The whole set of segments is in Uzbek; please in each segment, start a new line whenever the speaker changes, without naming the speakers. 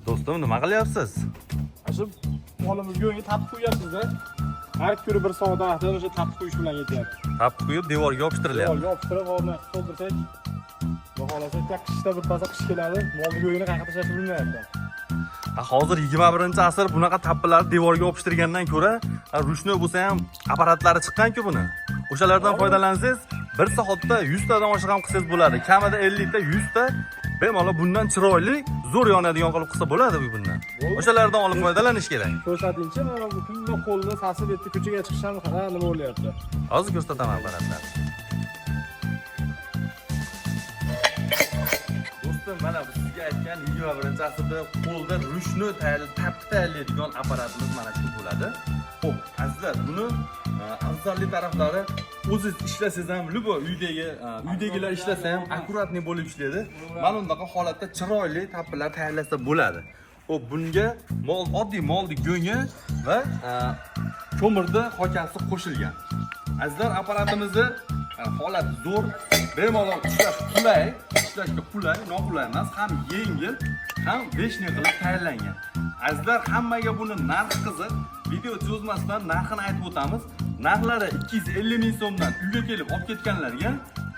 Do'stim, nima qilyapsiz?
Shu molimiz go'ngga tapib qo'yapsiz-da. Har kuni bir soat vaqtida o'sha tapib qo'yish bilan yetyapti.
Tapib qo'yib devorga yopishtiryapti.
Devorga yopishtirib, o'rni to'ldirsak, xohlasak qishda bir pasa qish keladi, molni go'ngini qayerga tashlashni bilmayapti.
Hozir 21-asr bunaqa tappilarni devorga yopishtirgandan ko'ra, ruchnoy bo'lsa ham apparatlari chiqqan-ku buni. O'shalardan foydalansangiz, bir soatda 100 tadan oshiq ham qilsangiz bo'ladi. Kamida 50 ta, 100 ta bemalol bundan chiroyli, zo'r yonadigan qilib qilsa bo'ladi bu bundan. O'shalardan olib foydalanish kerak.
Ko'rsatingchi, mana bu kunni qo'lni sasib etdi, ko'chaga chiqishdan qara nima bo'lyapti.
Hozir ko'rsataman apparatlarni. Do'stim, mana bu sizga aytgan 21-asrda qo'lda ruchnoy tapib tayyorlaydigan apparatimiz mana shu bo'ladi. Xo'p, azizlar, buni afzalli taraflari o'zingiz ishlasangiz ham, lubo uydagilar ishlasa ham akkuratniy bo'lib ishlaydi. Mana bundaqa holatda chiroyli tappilar tayyorlasa bo'ladi. Xo'p, bunga oddiy molni go'ngi va ko'mirni hokasi qo'shilgan. Azizlar, apparatimizni holati zo'r, bemalol ishlashga qulay, noqulay emas, ham yengil, ham beshni qilib tayyorlangan. Azizlar, hammaga buni narxi qiziq. Video cho'zmasdan narxini aytib o'tamiz. Narxlari 250 ming so'mdan uyga kelib olib ketganlarga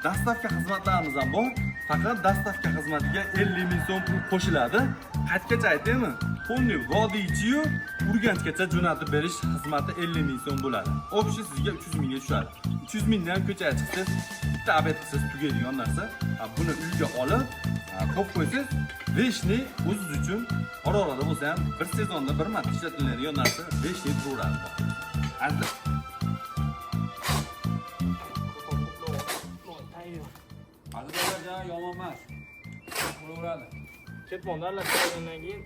dastavka xizmatlarimiz ham bor. Faqat dastavka xizmatiga 50 ming so'm pul qo'shiladi. Qachgacha aytaymi? Qo'lni vodiychi-yu Urganchgacha jo'natib berish xizmati 50 ming so'm bo'ladi. Общий sizga 300 mingga tushadi. 300 mingdan ko'chaga chiqsangiz, bitta abet qilsangiz tugaydigan narsa. Buni uyga olib, qo'yib qo'ysangiz, beshni o'zingiz uchun orada bo'lsa ham bir sezonda bir marta ishlatiladigan narsa 5 yil turadi. Azizlar,
Hozirlar yomon emas. Bo'laveradi.
Ketmondan aralashtirgandan keyin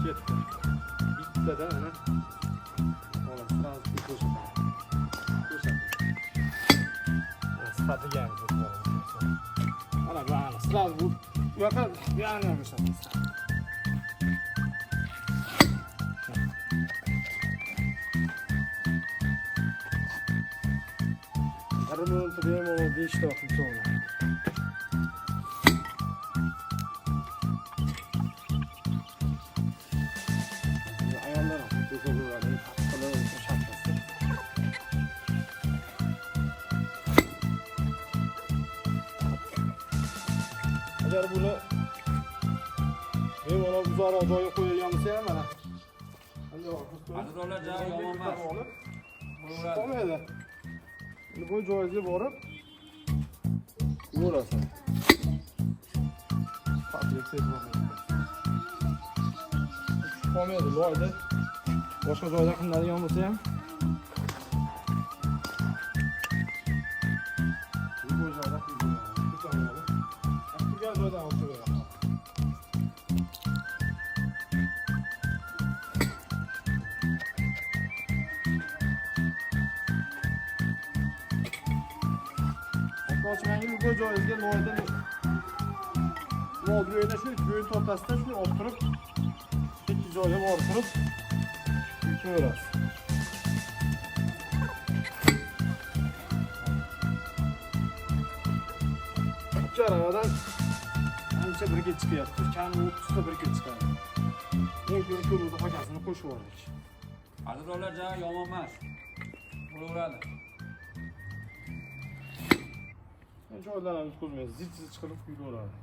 ketdi. Bittada ana. Mana sirasi ko'rsat. Sifatiga mana bu ana sirasi bu yoqqa bu yana ko'rsatamiz. Arımın benim o değişti bakım sonra. Ayarlar artık bir kolu var. Kafaları şartlasın. Eğer bunu benim ona uzara odaya koyacağımı sevmem ha.
Hozirlar yomon emas. Bo'laveradi.
Olmaydi. Bu joyga borib yo'rasan. Fabrika sezmaydi. Qolmaydi, loyda. Boshqa joyda qilinadigan bo'lsa ham. Bu joyda qilinadi. Turgan joydan olib qo'yadi. Qo'shmangiz bu joyga loydan molni o'yna shu go'ng o'rtasida shuni olib turib, ikki joyga borib turib ko'rasiz. Ikki aravadan ancha birga chiqyapti. Kami 30 ta birga chiqadi. Men ko'ruvdi hokasini qo'shib yubordik.
Hozirlar yomon emas. Bo'laveradi.
Joylarimiz ko'rmaysiz, zit-zit chiqib yuraveradi.